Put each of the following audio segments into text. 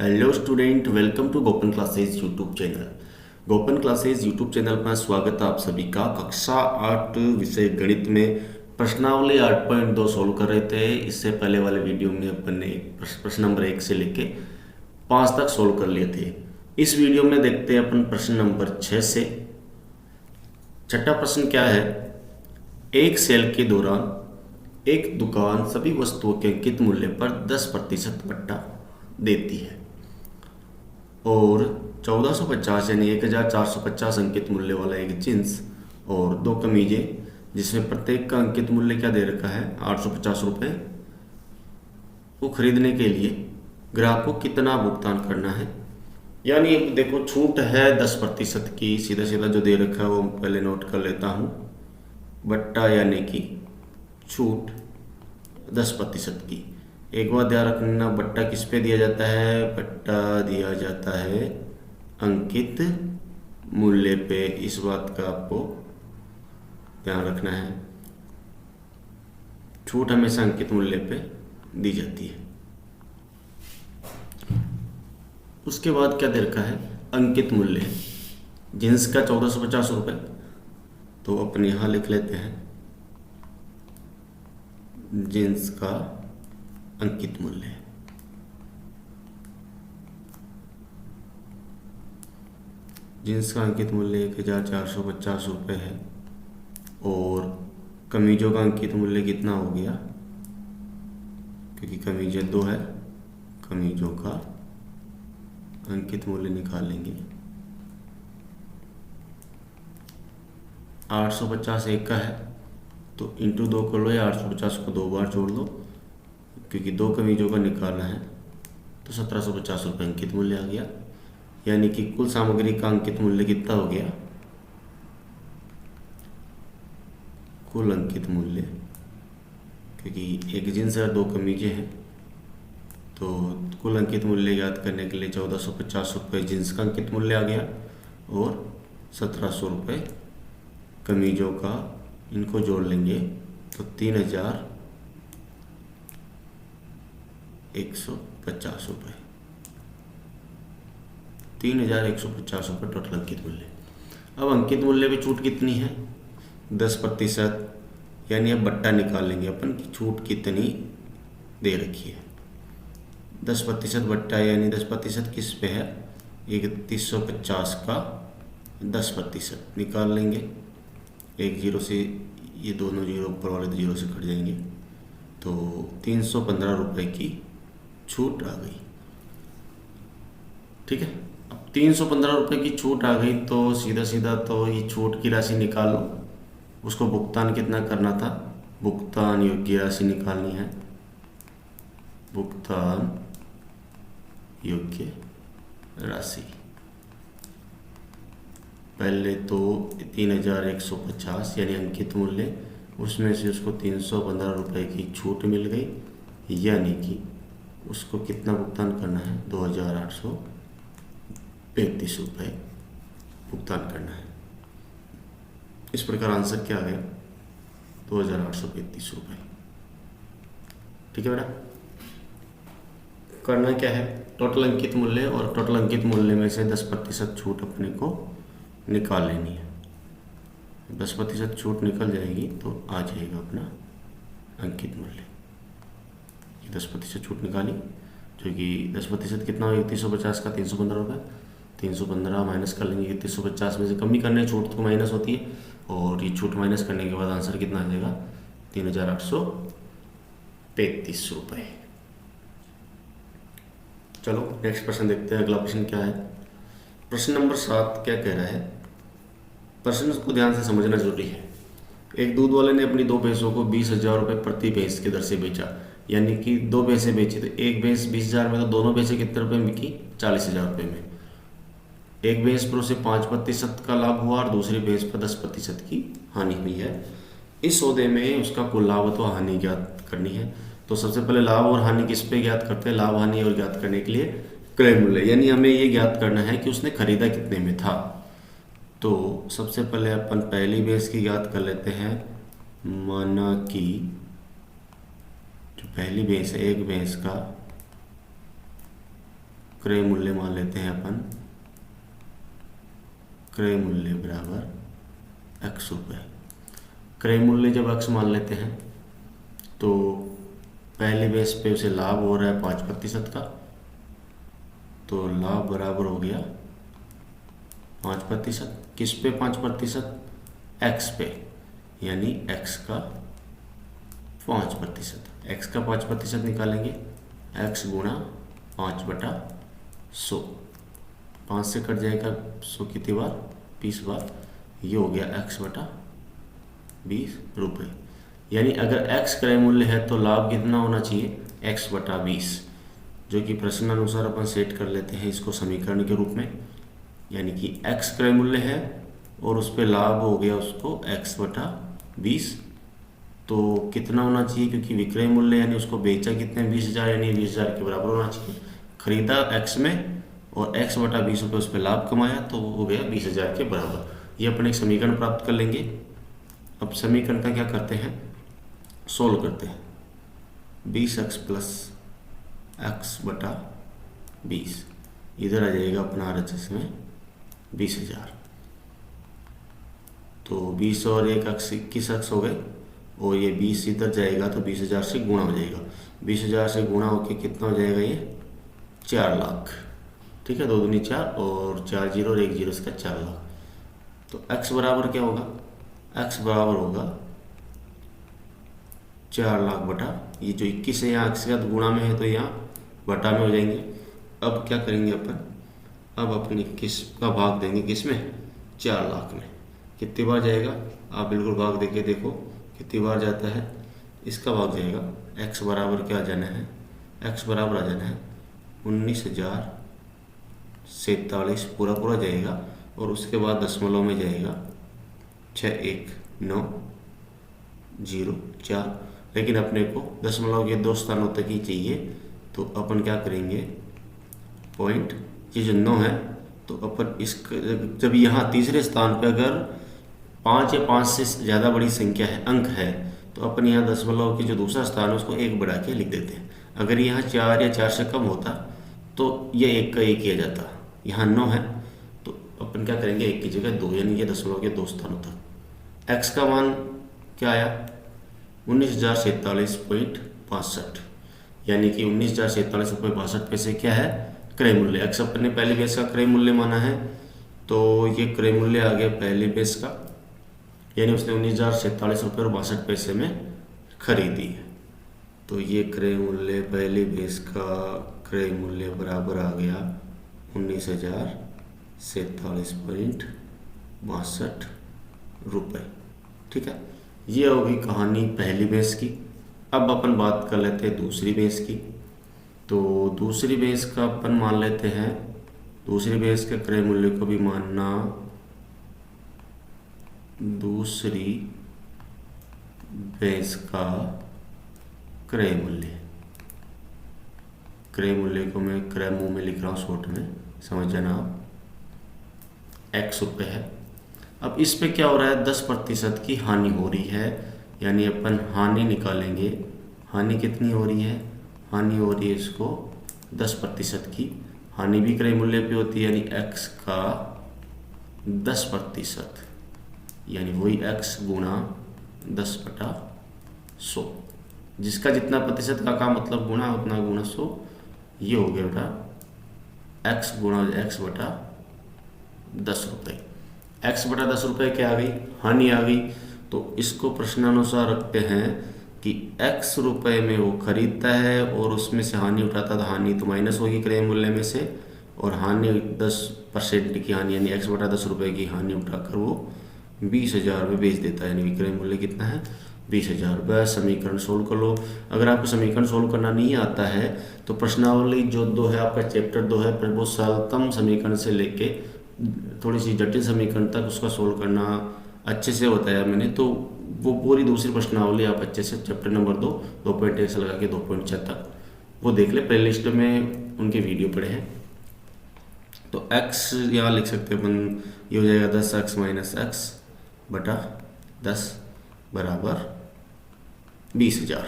Hello student, welcome to Gopan classes YouTube channel. Gopan classes YouTube channel पर स्वागत है आप सभी का। कक्षा 8 विषय गणित में प्रश्नावली 8.2 सोल्व कर रहे थे। इससे पहले वाले वीडियो में अपन ने प्रश्न नंबर 1 से लेके 5 तक सोल्व कर लिए थे। इस वीडियो में देखते हैं अपन प्रश्न नंबर 6 से। छठा प्रश्न क्या है, एक सेल के दौरान एक दुकान सभी वस्तुओं के अंकित मूल्य पर 10% बट्टा देती है और 1450 यानी 1450 अंकित मूल्य वाला एक जींस और 2 कमीजें जिसमें प्रत्येक का अंकित मूल्य क्या दे रखा है 850 रुपये को खरीदने के लिए ग्राहक को कितना भुगतान करना है। यानी देखो छूट है 10% की, सीधा सीधा जो दे रखा है वो पहले नोट कर लेता हूँ। बट्टा यानी कि छूट 10% की। एक बात ध्यान रखना, बट्टा किस पे दिया जाता है, बट्टा दिया जाता है अंकित मूल्य पे। इस बात का आपको ध्यान रखना है, छूट हमेशा अंकित मूल्य पे दी जाती है। उसके बाद क्या दे रखा है, अंकित मूल्य है जींस का 1450 रुपये, तो अपन यहाँ लिख लेते हैं जींस का अंकित मूल्य है। जींस का अंकित मूल्य 1450 रुपये है और कमीजों का अंकित मूल्य कितना हो गया, क्योंकि कमीजें 2 है, कमीजों का अंकित मूल्य निकालेंगे। 850 एक का है तो इंटू 2 कर लो या 850 को 2 बार जोड़ लो, क्योंकि 2 कमीजों का निकालना है तो 1750 रुपये अंकित मूल्य आ गया। यानी कि कुल सामग्री का अंकित मूल्य कितना हो गया, कुल अंकित मूल्य, क्योंकि एक जींस और 2 कमीजें हैं तो कुल अंकित मूल्य ज्ञात करने के लिए 1450 रुपये जींस का अंकित मूल्य आ गया और 1700 रुपये कमीजों का, इनको जोड़ लेंगे तो 3150 रुपये, 3150 रुपये टोटल अंकित मूल्य। अब अंकित मूल्य में छूट कितनी है 10%, यानी अब बट्टा निकाल लेंगे अपन की छूट कितनी दे रखी है। 10% बट्टा यानी 10% किस पे है, 3150 का 10% निकाल लेंगे। एक जीरो से ये दोनों जीरो ऊपर वाले तो जीरो से कट जाएंगे, तो 315 रुपये की छूट आ गई। ठीक है, अब 315 रुपये की छूट आ गई तो सीधा सीधा तो ये छूट की राशि निकाल लो। उसको भुगतान कितना करना था, भुगतान योग्य राशि निकालनी है, भुगतान योग्य राशि। पहले तो 3150 यानी अंकित मूल्य, उसमें से उसको 315 रुपये की छूट मिल गई, यानी कि उसको कितना भुगतान करना है 2835 रुपये भुगतान करना है। इस प्रकार आंसर क्या आ गया 2835 रुपये। ठीक है बेटा, करना क्या है, टोटल अंकित मूल्य और टोटल अंकित मूल्य में से 10% छूट अपने को निकाल लेनी है। 10% छूट निकल जाएगी तो आ जाएगा अपना अंकित मूल्य। 10% छूट निकाली, जो कि 10% कितना होगा 3150 का 315 रुपये, 315 माइनस कर लेंगे। 3150 में से कमी करने छूट तो माइनस होती है और ये छूट माइनस करने के बाद आंसर कितना आ जाएगा 3835 रुपये। चलो नेक्स्ट प्रश्न देखते हैं। अगला प्रश्न क्या है, प्रश्न नंबर 7 क्या कह रहा है, प्रश्न को ध्यान से समझना जरूरी है। एक दूध वाले ने अपनी 2 भैंसों को 20,000 रुपये प्रति भैंस की दर से बेचा, यानी कि 2 भैंसें बेची तो एक भैंस 20,000 में, तो दोनों भैंसें कितने रुपये में बिकी 40,000 रुपये में। एक भैंस पर उसे 5% का लाभ हुआ और दूसरी भैंस पर 10% की हानि हुई है। इस सौदे में उसका कुल लाभ तो हानि ज्ञात करनी है। तो सबसे पहले लाभ और हानि किस पे ज्ञात करते हैं, लाभ हानि और ज्ञात करने के लिए क्रय मूल्य, यानी हमें ये ज्ञात करना है कि उसने खरीदा कितने में था। तो सबसे पहले अपन पहली भैंस की ज्ञात कर लेते हैं। माना कि जो पहली भैंस है, एक भैंस का क्रय मूल्य मान लेते हैं अपन, क्रय मूल्य बराबर x रुपये। क्रय मूल्य जब x मान लेते हैं तो पहले बेस पे उसे लाभ हो रहा है 5% का, तो लाभ बराबर हो गया 5%। किस पे 5%? x पे, यानी x का 5%। x का 5% निकालेंगे, x गुणा 5/100, 5 से कट जाएगा 100 कितनी बार? 20 बार। ये हो गया x/20 रुपये। यानी अगर x क्रय मूल्य है तो लाभ कितना होना चाहिए? x/20, जो कि प्रश्नानुसार अपन सेट कर लेते हैं इसको समीकरण के रूप में। यानी कि x क्रय मूल्य है और उस पर लाभ हो गया उसको x/20, तो कितना होना चाहिए? क्योंकि विक्रय मूल्य यानी उसको बेचा कितने? 20,000, यानी 20,000 के बराबर होना चाहिए। खरीदा x में और x/20 रुपये उस पर लाभ कमाया, तो हो गया 20,000 के बराबर। ये अपन एक समीकरण प्राप्त कर लेंगे। अब समीकरण का क्या करते हैं? सोल्व करते हैं। 20x + x/20 इधर आ जाएगा अपना RHS में 20,000, तो 20 और 1x 21x हो गए, और ये 20 इधर जाएगा तो 20,000 से गुणा हो जाएगा। 20,000 से गुणा होके कितना हो जाएगा? ये 4 लाख। ठीक है, 2 दूनी 4 और 4 जीरो और 1 जीरो, इसका 4 लाख। तो x बराबर क्या होगा? x बराबर होगा 4 लाख बटा, ये जो 21 है यहाँ x के साथ गुणा में है तो यहाँ बटा में हो जाएंगे। अब क्या करेंगे अपन? अब अपन 21 का भाग देंगे किस में? 4 लाख में। कितनी बार जाएगा? आप बिल्कुल भाग देके देखो कितनी बार जाता है। इसका भाग जाएगा, x बराबर क्या आ जाना है? x बराबर आ जाना है 19,047 पूरा पूरा जाएगा, और उसके बाद दशमलव में जाएगा 61904। लेकिन अपने को दशमलव के 2 स्थानों तक ही चाहिए, तो अपन क्या करेंगे? पॉइंट, ये जो 9 है तो अपन इसका जब यहाँ तीसरे स्थान पर अगर 5 या 5 से ज़्यादा बड़ी संख्या है, अंक है, तो अपन यहाँ दशमलव की जो दूसरा स्थान है उसको 1 बढ़ा के लिख देते हैं। अगर यहाँ 4 या 4 से कम होता तो ये 1 का 1 किया जाता। यहाँ 9 है तो अपन क्या करेंगे? 1 की जगह 2, यानी कि दशमलव के 2 स्थानों तक। x का मान क्या आया? 19,047.62, यानी कि 19,047.62 क्या है? क्रय मूल्य। x अपन ने पहले बेस का क्रय मूल्य माना है, तो ये क्रय मूल्य आ गया पहले बेस का, यानी उसने 19,047.62 में खरीदी है। तो ये क्रय मूल्य पहले बेस का क्रय मूल्य बराबर आ गया 19,047.62 रुपये। ठीक है, ये होगी कहानी पहली बेस की। अब अपन बात कर लेते हैं दूसरी बेस की। तो दूसरी बेस का अपन मान लेते हैं, दूसरी बेस के क्रय मूल्य को भी मानना, दूसरी बेस का क्रय मूल्य, क्रय मूल्य को मैं क्रय मुंह में लिख रहा हूँ शॉर्ट में, समझ जाना आप, x रुपये है। अब इस पे क्या हो रहा है? 10% की हानि हो रही है, यानी अपन हानि निकालेंगे। हानि कितनी हो रही है? हानि हो रही है इसको 10% की। हानि भी क्रय मूल्य पे होती है, यानी x का 10%, यानी वही x गुणा 10/100, जिसका जितना प्रतिशत का मतलब गुणा उतना गुणा 100। ये हो गया बेटा x गुणा x/10 रुपये। x/10 रुपये क्या आ गई? हानि आ गई। तो इसको प्रश्नानुसार रखते हैं कि x रुपये में वो खरीदता है और उसमें से हानि उठाता, तो हानि तो माइनस होगी क्रय मूल्य में से, और हानि 10% की हानि, यानी x/10 रुपये की हानि उठाकर वो 20,000 में बेच देता है, यानी विक्रय मूल्य कितना है? 20,000। बस समीकरण सोल्व कर लो। अगर आपको समीकरण सोल्व करना नहीं आता है तो प्रश्नावली जो 2 है आपका चैप्टर 2 है, पर वो सरलतम समीकरण से लेके थोड़ी सी जटिल समीकरण तक उसका सोल्व करना अच्छे से बताया मैंने। तो वो पूरी दूसरी प्रश्नावली आप अच्छे से चैप्टर नंबर 2 2.1 से लगा के 2.6 तक वो देख ले, प्ले लिस्ट में उनके वीडियो पड़े हैं। तो x यहाँ लिख सकते हैं अपन, ये हो जाएगा 10x - x/10 बराबर 20,000।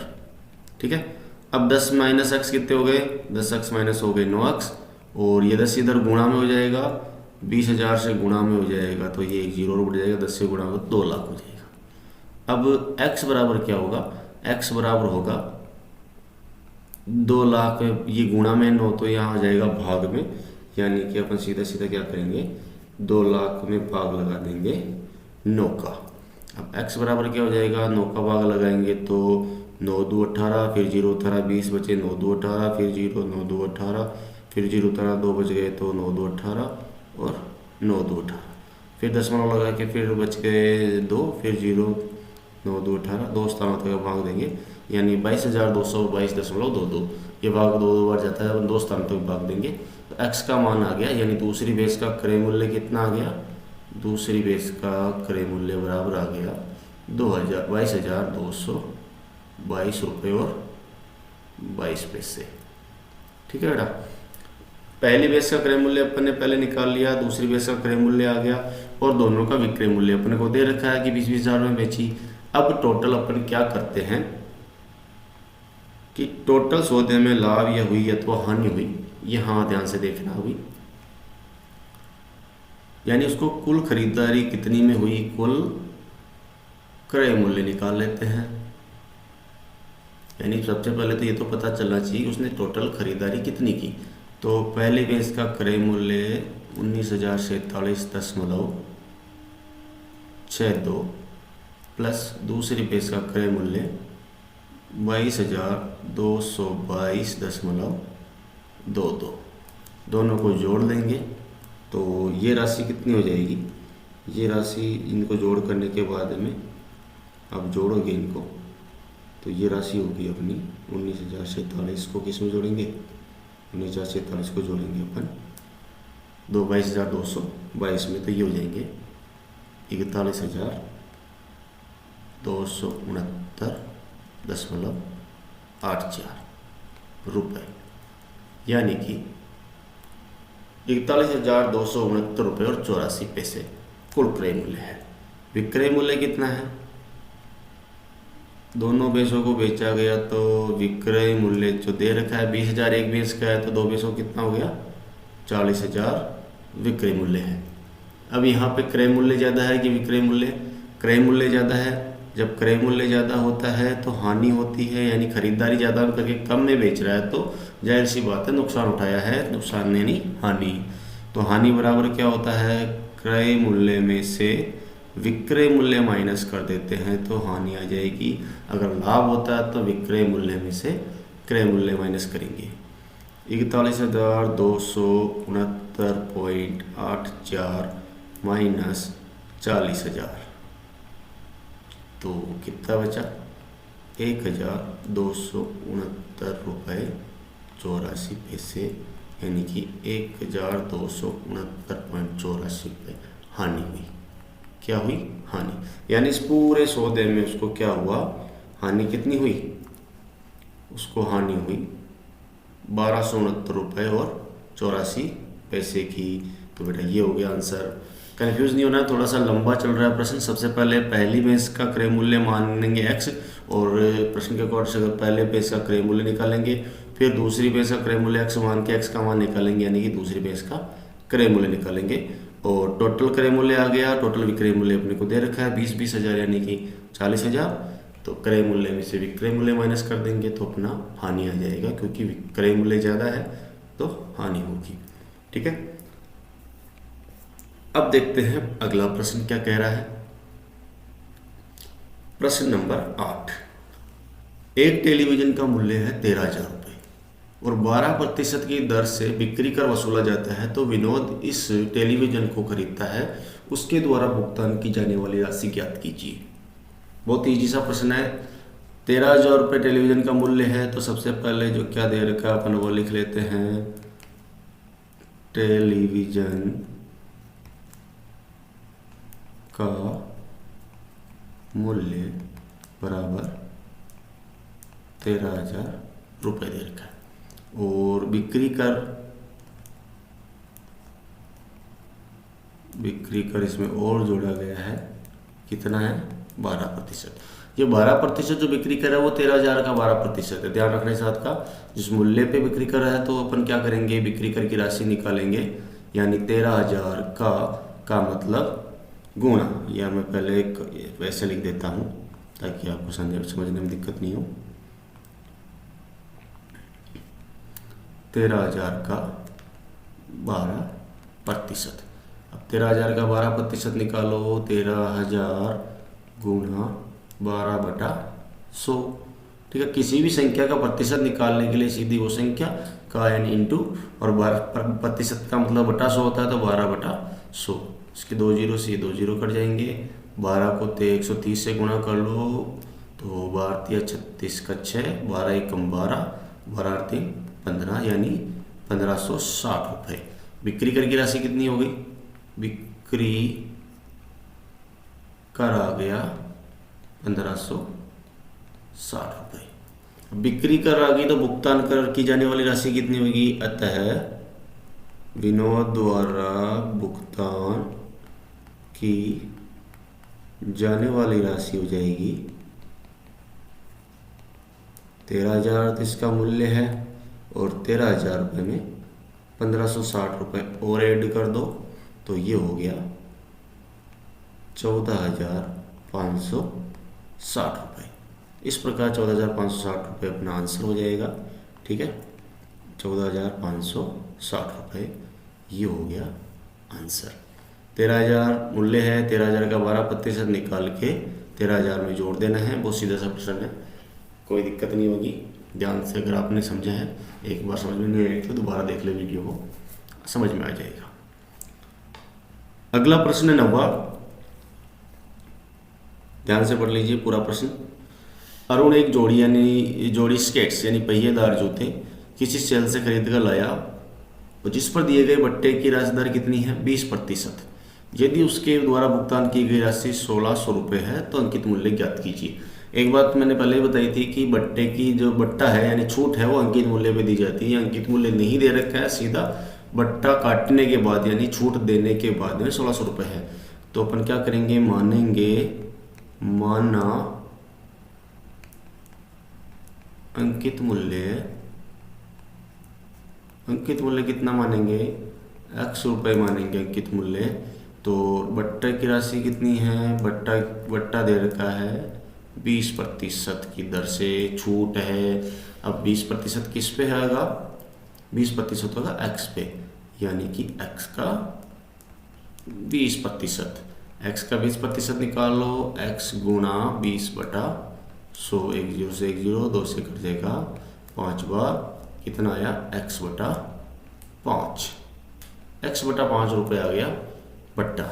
ठीक है, अब 10 - x कितने हो गए? 10x - हो गए 9x, और ये 10 इधर गुणा में हो जाएगा, 20,000 से गुणा में हो जाएगा तो ये एक जीरो और बढ़ जाएगा, 10 से गुणा हो 2 लाख हो जाएगा। अब x बराबर क्या होगा, x बराबर होगा 2 लाख, ये गुणा में 9 तो यहाँ आ जाएगा भाग में, यानी कि अपन सीधा सीधा क्या करेंगे 2 लाख में भाग लगा देंगे 9 का। अब x बराबर क्या हो जाएगा, 9 का भाग लगाएंगे तो 9 दो 18, फिर 0 18 20 बचे, 9 दो 18, फिर 0 9 दो 18, फिर 0 18 2 बच गए तो 9 दो 18 और 9 दो 18, फिर दशमलव लगा के फिर बच गए 2, फिर 0 9 दो 18, 2 स्थानों तक भाग देंगे, यानी 22,222.22, ये भाग 2 बार जाता है, 2 स्थानों तक भाग देंगे तो x का मान आ गया, यानी दूसरी बेस का क्रय मूल्य कितना आ गया, दूसरी बेस का क्रय मूल्य बराबर आ गया 22,222 रुपये और 22 पैसे। ठीक है बेटा, पहली बेस का क्रय मूल्य अपन ने पहले निकाल लिया, दूसरी बेस का क्रय मूल्य आ गया और दोनों का विक्रय मूल्य अपने को दे रखा है कि 20,000 में बेची। अब टोटल अपन क्या करते हैं कि टोटल सौदे में लाभ या हुई अथवा हानि हुई, यहाँ ध्यान से देखना अभी, यानी उसको कुल खरीदारी कितनी में हुई, कुल क्रय मूल्य निकाल लेते हैं। यानी सबसे पहले तो ये तो पता चलना चाहिए उसने टोटल खरीदारी कितनी की। तो पहले बेस का क्रय मूल्य 19,047.62 प्लस दूसरी बेस का क्रय मूल्य 22,222.22, दोनों को जोड़ देंगे तो ये राशि कितनी हो जाएगी, ये राशि इनको जोड़ करने के बाद में आप जोड़ोगे इनको तो ये राशि होगी अपनी 19,047 को किस में जोड़ेंगे, 19,047 को जोड़ेंगे अपन 22,222 में, तो ये हो जाएंगे 41,269.84 रुपये, यानी कि 41,269 रुपये और 84 पैसे कुल क्रय मूल्य है। विक्रय मूल्य कितना है, दोनों बेसों को बेचा गया तो विक्रय मूल्य जो दे रखा है 20,000 एक बेस का है तो 2 बेसों कितना हो गया 40,000 विक्रय मूल्य है। अब यहाँ पे क्रय मूल्य ज़्यादा है कि विक्रय मूल्य, क्रय मूल्य ज़्यादा है। जब क्रय मूल्य ज़्यादा होता है तो हानि होती है, यानी खरीदारी ज़्यादा करके कम में बेच रहा है तो जाहिर सी बात है नुकसान उठाया है, नुकसान यानी हानि। तो हानि बराबर क्या होता है, क्रय मूल्य में से विक्रय मूल्य माइनस कर देते हैं तो हानि आ जाएगी। अगर लाभ होता है तो विक्रय मूल्य में से क्रय मूल्य माइनस करेंगे। 41,269.84 माइनस 40,000 तो कितना बचा 1,269 रुपये 84 पैसे, यानी कि 1,269.84 रुपये हानि हुई। क्या हुई, हानि, यानी इस पूरे सौदे में उसको क्या हुआ, हानि कितनी हुई, उसको हानि हुई 1,269 रुपये और 84 पैसे की। तो बेटा ये हो गया आंसर। कंफ्यूज नहीं होना, थोड़ा सा लंबा चल रहा है प्रश्न। सबसे पहले पहली बेस का क्रय मूल्य मानेंगे x और प्रश्न के अकॉर्डिंग से अगर पहले बेस का क्रय मूल्य निकालेंगे, फिर दूसरी बेस का क्रय मूल्य x मान के x का मान निकालेंगे, यानी कि दूसरी बेस का क्रय मूल्य निकालेंगे और टोटल क्रय मूल्य आ गया। टोटल विक्रय मूल्य अपने को दे रखा है 20,000 यानी कि 40,000, तो क्रय मूल्य में से विक्रय मूल्य माइनस कर देंगे तो अपना हानि आ जाएगा, क्योंकि विक्रय मूल्य ज़्यादा है तो हानि होगी। ठीक है, अब देखते हैं अगला प्रश्न क्या कह रहा है। प्रश्न नंबर 8, एक टेलीविजन का मूल्य है 13,000 रुपये और 12% की दर से बिक्री कर वसूला जाता है, तो विनोद इस टेलीविजन को खरीदता है, उसके द्वारा भुगतान की जाने वाली राशि ज्ञात कीजिए। बहुत ईजी सा प्रश्न है। 13,000 रुपये टेलीविजन का मूल्य है, तो सबसे पहले जो क्या दे रखा है अपन वो लिख लेते हैं, टेलीविजन का मूल्य बराबर 13,000 रुपये दे रखा है और बिक्री कर इसमें और जोड़ा गया है, कितना है 12%। ये 12% जो बिक्री कर रहा है वो 13,000 का 12% है। ध्यान रखना इस बात का, जिस मूल्य पे बिक्री कर रहा है तो अपन क्या करेंगे, बिक्री कर की राशि निकालेंगे, यानी 13,000 का मतलब गुणा, या मैं पहले एक वैसे लिख देता हूँ ताकि आपको समझने में दिक्कत नहीं हो। 13,000 का 12%। अब 13,000 का 12% निकालो, 13,000 गुणा 12/100। ठीक है, किसी भी संख्या का प्रतिशत निकालने के लिए सीधी वो संख्या का n इंटू, और 12% का मतलब बटा 100 होता है, तो 12/100। इसके 2 जीरो से 2 जीरो कट जाएंगे। 12 को 130 से गुणा कर लो, तो 12 36 का 6, 12 एकम 12, 12 3 15, यानी 1560 रुपये। बिक्री कर की राशि कितनी हो गई, बिक्री कर आ गया 1560 रुपये। बिक्री कर आ गई तो भुगतान कर की जाने वाली राशि कितनी होगी, अतः विनोद द्वारा भुगतान की जाने वाली राशि हो जाएगी 13,000 इसका मूल्य है, और 13,000 रुपये में 1560 रुपये और ऐड कर दो, तो ये हो गया 14,560 रुपये। इस प्रकार 14,560 रुपये अपना आंसर हो जाएगा। ठीक है, 14,560 रुपये ये हो गया आंसर। 13,000 मूल्य है, 13,000 का 12% निकाल के 13,000 में जोड़ देना है। बहुत सीधा सा प्रश्न है, कोई दिक्कत नहीं होगी। ध्यान से अगर आपने समझा है, एक बार समझ में नहीं आए तो दोबारा देख ले वीडियो को, समझ में आ जाएगा। अगला प्रश्न है 9वां, ध्यान से पढ़ लीजिए पूरा प्रश्न। अरुण एक जोड़ी स्केट्स यानी पहिएदार जूते किसी सेल से खरीद कर लाया, और जिस पर दिए गए बट्टे की राशि दर कितनी है, 20%। यदि उसके द्वारा भुगतान की गई राशि 1,600 रुपये है तो अंकित मूल्य ज्ञात कीजिए। एक बात मैंने पहले ही बताई थी कि बट्टे की जो बट्टा है यानी छूट है वो अंकित मूल्य पे दी जाती है। अंकित मूल्य नहीं दे रखा है, सीधा बट्टा काटने के बाद यानी छूट देने के बाद में 1,600 रुपये है। तो अपन क्या करेंगे, माना अंकित मूल्य कितना मानेंगे, x रुपये मानेंगे अंकित मूल्य। तो बट्टे की राशि कितनी है, बट्टा दे रखा है 20% की दर से, छूट है। अब 20% किस पे आएगा, 20% होगा x पे, यानी कि x का 20%। x का 20% निकाल लो, x गुणा 20/100, 1 जीरो से 1 जीरो, 2 से कट जाएगा 5 बार, कितना आया x/5, x/5 रुपये आ गया बट्टा।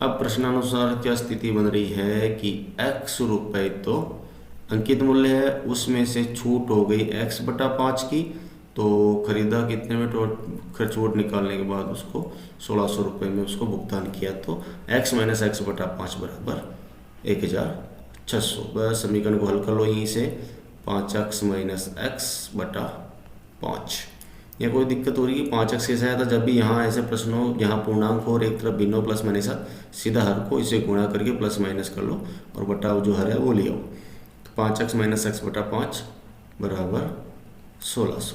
अब प्रश्नानुसार क्या स्थिति बन रही है कि x रुपये तो अंकित मूल्य है, उसमें से छूट हो गई x/5 की, तो खरीदा कितने में, छूट निकालने के बाद उसको 1,600 रुपये में उसको भुगतान किया, तो x माइनस x/5 बराबर 1,600। बस समीकरण को हल कर लो यहीं से, 5x माइनस x/5। यह कोई दिक्कत हो रही है, 5x कैसे आया था, जब भी यहाँ ऐसे प्रश्न हो, यहाँ पूर्णांक हो और एक तरफ भिन्न प्लस माइनस, सीधा हर को इसे गुणा करके प्लस माइनस कर लो और बटा जो हर है वो ले आओ। तो 5x माइनस x/5 बराबर 1,600।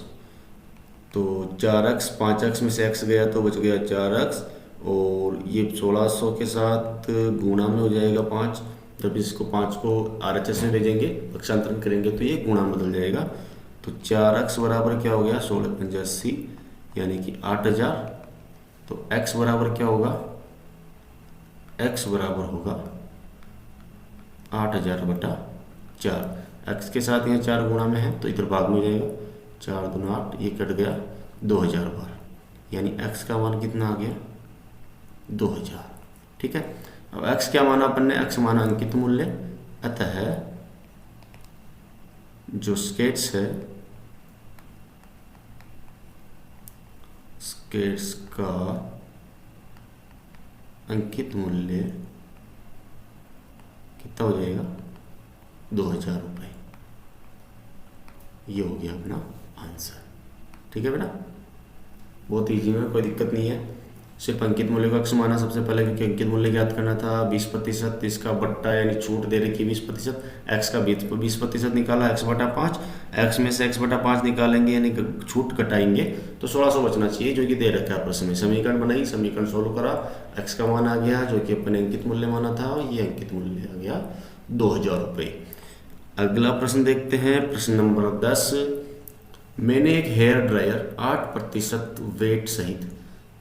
तो 4x, 5x में से x गया तो बच गया 4x, और ये 1,600 के साथ गुणा में हो जाएगा 5। जब इसको 5 को RHS में भेजेंगे, पक्षांतरण करेंगे तो ये गुणा में बदल जाएगा। तो 4x बराबर क्या हो गया, 1685, यानी कि 8,000। तो x बराबर क्या होगा, x बराबर होगा 8,000/4। x के साथ यहाँ 4 गुणा में है तो इधर भाग में जाएगा, 4 दूना 8, ये कट गया 2,000 बार, यानी x का मान कितना आ गया, 2,000। ठीक है, अब x क्या माना अपन ने, x माना अंकित मूल्य, अतः जो स्केट्स है, स्केट्स का अंकित मूल्य कितना हो जाएगा, 2,000 रुपये। ये हो गया अपना आंसर। ठीक है बेटा, बहुत ईजी है, कोई दिक्कत नहीं है। सिर्फ अंकित मूल्य को x माना सबसे पहले, क्योंकि अंकित मूल्य ज्ञात करना था 20%, इसका बट्टा यानी छूट दे रखी 20%, x का 20% निकाला, x/5, x में से x/5 निकालेंगे यानी छूट घटाएंगे तो 1600 बचना चाहिए, जो कि दे रखा है प्रश्न में। समीकरण बनाई, समीकरण सोल्व करा, x का मान आ गया जो कि अपने अंकित मूल्य माना था, और ये अंकित मूल्य आ गया 2000 रुपये। अगला प्रश्न देखते हैं, प्रश्न नंबर 10। मैंने एक हेयर ड्रायर 8% वेट सहित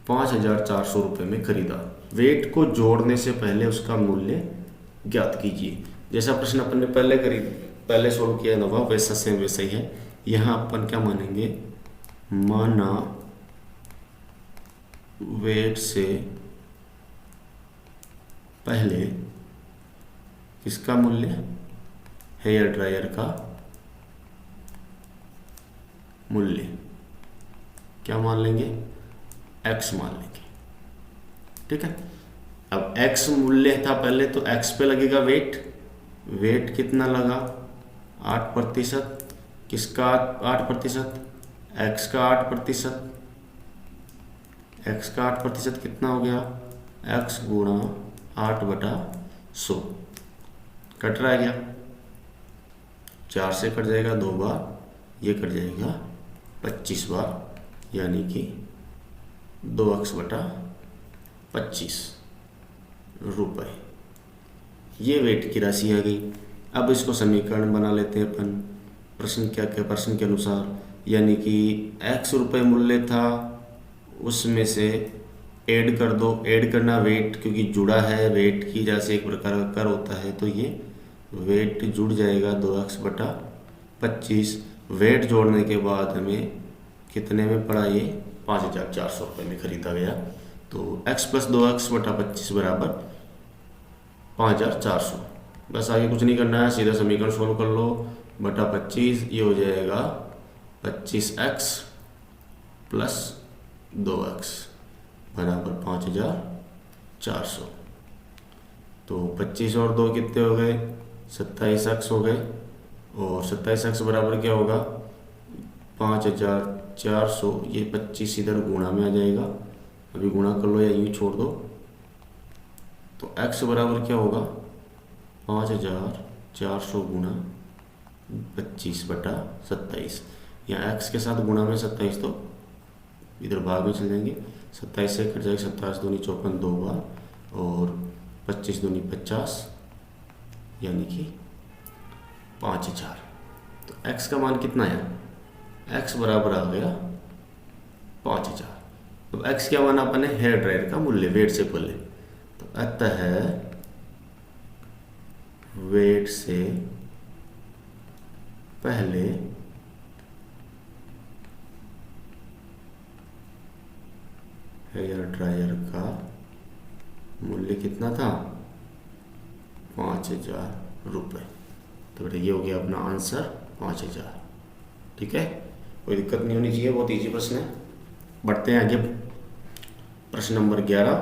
5400 रुपये में खरीदा। वेट को जोड़ने से पहले उसका मूल्य ज्ञात कीजिए। जैसा प्रश्न अपन ने पहले सोल्व किया ना, वह वैसा सेम वैसा ही है। यहाँ अपन क्या मानेंगे, माना वेट से पहले किसका मूल्य, हेयर ड्रायर का मूल्य क्या मान लेंगे, x मान लेंगे। ठीक है, अब x मूल्य था पहले तो x पे लगेगा वेट, वेट कितना लगा 8%, किसका 8%, x का 8%, x का 8% कितना हो गया, x गुणा 8/100, कट रहा गया, 4 से कट जाएगा 2 बार, ये कट जाएगा 25 बार, यानी कि 2x/25 रुपये। ये वेट की राशि आ गई। अब इसको समीकरण बना लेते हैं अपन, प्रश्न प्रश्न के अनुसार, यानी कि x रुपये मूल्य था, उसमें से ऐड कर दो, ऐड करना वेट क्योंकि जुड़ा है, वेट की जैसे एक प्रकार का कर होता है, तो ये वेट जुड़ जाएगा 2x/25। वेट जोड़ने के बाद हमें कितने में पड़ा, ये 5400 रुपये में खरीदा गया। तो x + 2x/25 बराबर 5400। बस आगे कुछ नहीं करना है, सीधा समीकरण सोल्व कर लो, बटा 25, ये हो जाएगा 25x + 2x बराबर 5400। तो 25 और 2 कितने हो गए, 27x हो गए, और 27x बराबर क्या होगा 5400, ये 25 इधर गुणा में आ जाएगा, अभी गुणा कर लो या यूँ छोड़ दो, तो x बराबर क्या होगा 5400 गुणा 25/27। यहाँ x के साथ गुणा में 27 तो इधर भाग में चल जाएंगे, 27 से कट जाएगा, 27 दूनी 54 2 बार, और 25 दूनी 50, यानी कि 5000। तो x का मान कितना है, x बराबर आ गया 5000। अब x क्या माना अपन ने, हेयर ड्रायर का मूल्य वेट से पहले, तो अतः वेट से पहले हेयर ड्रायर का मूल्य कितना था 5000 रुपये। तो बेटा ये हो गया अपना आंसर 5000। ठीक है, कोई दिक्कत नहीं होनी चाहिए, बहुत इजी प्रश्न है। बढ़ते हैं आगे, प्रश्न नंबर 11।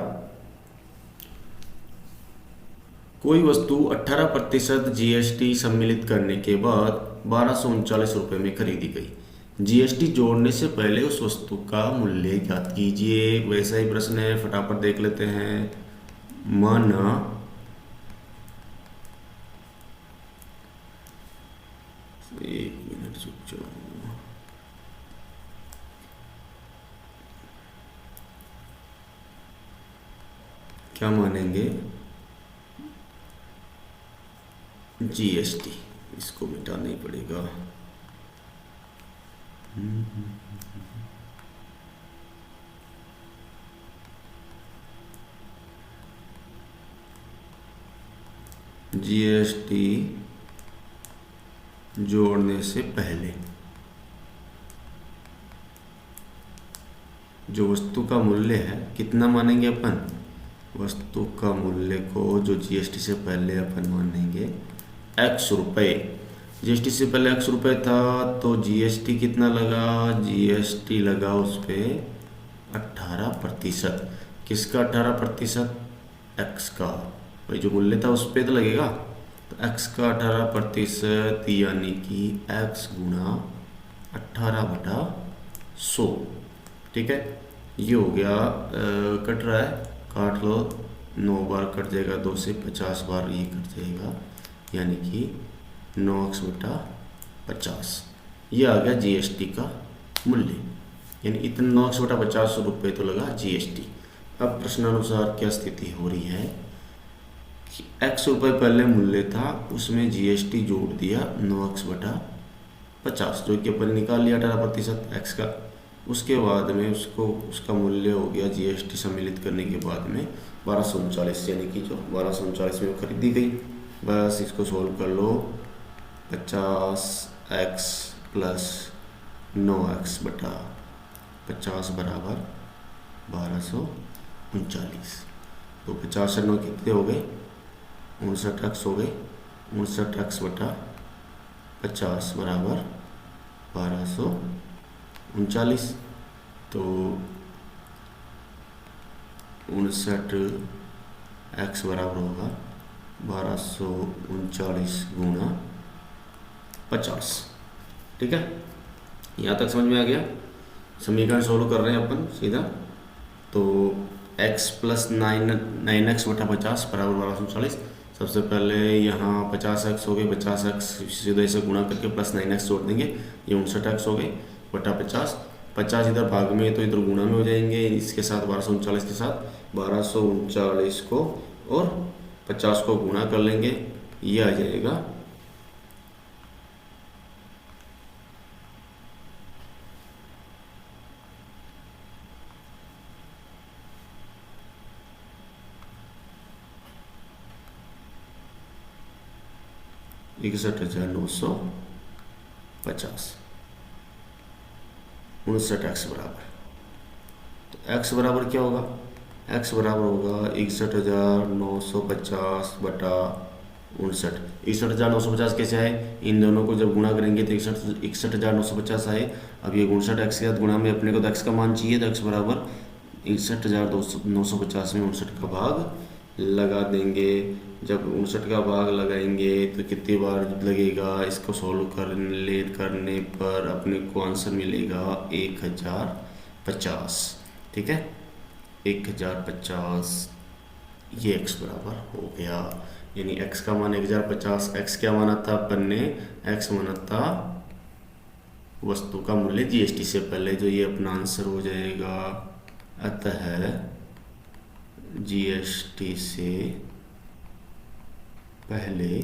कोई वस्तु 18% जीएसटी सम्मिलित करने के बाद 1239 रुपये में खरीदी गई। जीएसटी जोड़ने से पहले उस वस्तु का मूल्य ज्ञात कीजिए। वैसा ही प्रश्न है, फटाफट देख लेते हैं। माना एक मिनट रुक जाओ, क्या मानेंगे, जीएसटी, इसको मिटाना ही पड़ेगा। जीएसटी जोड़ने से पहले जो वस्तु का मूल्य है कितना मानेंगे अपन, वस्तु का मूल्य को जो जीएसटी से पहले अपन मानेंगे x रुपये। जीएसटी से पहले x रुपये था तो जीएसटी कितना लगा, जीएसटी लगा उस पर 18%। किसका 18%, x का, भाई जो मूल्य था उस पर तो लगेगा, तो x का 18% यानी कि x गुणा 18/100। ठीक है, ये हो गया कट रहा है, काट लो, 9 बार कट जाएगा, 2 से 50 बार ये कट जाएगा, यानी कि 9x बटा 50। ये आ गया जीएसटी का मूल्य, यानी इतने 9x बटा 50 रुपये तो लगा जीएसटी। अब प्रश्नानुसार क्या स्थिति हो रही है कि x रुपये पहले मूल्य था, उसमें जीएसटी जोड़ दिया 9x बटा 50, जो कि अपन निकाल लिया 18% x का। उसके बाद में उसका मूल्य हो गया जीएसटी सम्मिलित करने के बाद में 1239, यानी कि जो 1239 में खरीदी गई। बस इसको सोल्व कर लो, 50x प्लस 9x बटा 50 बराबर 1239। तो 50 से 9 कितने हो गए, 59x हो गए, 59x बटा 50 बराबर 1239। तो 59x बराबर होगा 1239 गुणा 50। ठीक है, यहाँ तक समझ में आ गया। समीकरण सोल्व कर रहे हैं अपन सीधा। तो x प्लस 9x बटा 50 बराबर 1239। सबसे पहले यहाँ 50x हो गए, 50x सीधे से गुणा करके प्लस 9x जोड़ देंगे, ये 59x हो गए बटा 50। 50 इधर भाग में तो इधर गुणा में हो जाएंगे, इसके साथ 1239 के साथ 1239 को और 50 को गुणा कर लेंगे, ये आ जाएगा 61,950। 59x बराबर, तो x बराबर क्या होगा, x बराबर होगा 61,950 बटा 59। 61,950 कैसे आए, इन दोनों को जब गुणा करेंगे तो 61,950 आए। अब ये 59x के साथ गुणा में अपने को तो x का मान चाहिए, तो x बराबर 61,950 में 59 का भाग लगा देंगे। जब 59 का भाग लगाएंगे तो कितनी बार लगेगा, इसको सॉल्व करने पर अपने को आंसर मिलेगा 1050। ठीक है, 1050, ये x बराबर हो गया। यानी x का मान 1050, x क्या माना था अपन ने, x माना था वस्तु का मूल्य जीएसटी से पहले, जो ये अपना आंसर हो जाएगा। अतः जीएसटी से पहले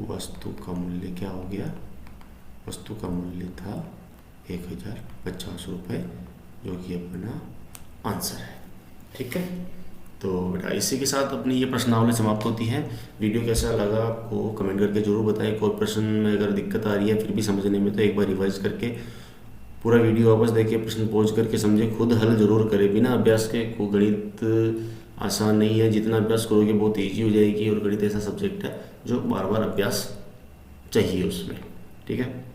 वस्तु का मूल्य क्या हो गया, वस्तु का मूल्य था 1050 रुपये, जो कि अपना आंसर है। ठीक है, तो बेटा इसी के साथ अपनी ये प्रश्नावली समाप्त होती है। वीडियो कैसा लगा आपको कमेंट करके जरूर बताएं। कोई प्रश्न में अगर दिक्कत आ रही है फिर भी समझने में, तो एक बार रिवाइज करके पूरा वीडियो वापस देखिए, प्रश्न पहुँच करके समझे, खुद हल जरूर करें। बिना अभ्यास के को गणित आसान नहीं है, जितना अभ्यास करोगे बहुत ईजी हो जाएगी। और गणित ऐसा सब्जेक्ट है जो बार बार अभ्यास चाहिए उसमें। ठीक है,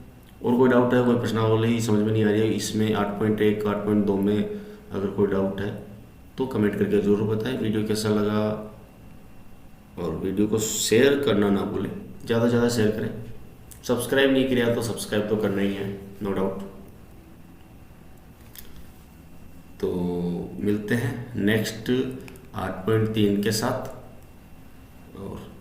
और कोई डाउट है, कोई प्रश्नावली समझ में नहीं आ रही है इसमें 8.1 8.2 में, अगर कोई डाउट है तो कमेंट करके ज़रूर बताएं। वीडियो कैसा लगा, और वीडियो को शेयर करना ना भूलें, ज़्यादा से ज़्यादा शेयर करें। सब्सक्राइब नहीं किया तो सब्सक्राइब तो करना ही है, नो डाउट। तो मिलते हैं नेक्स्ट 8.3 के साथ, और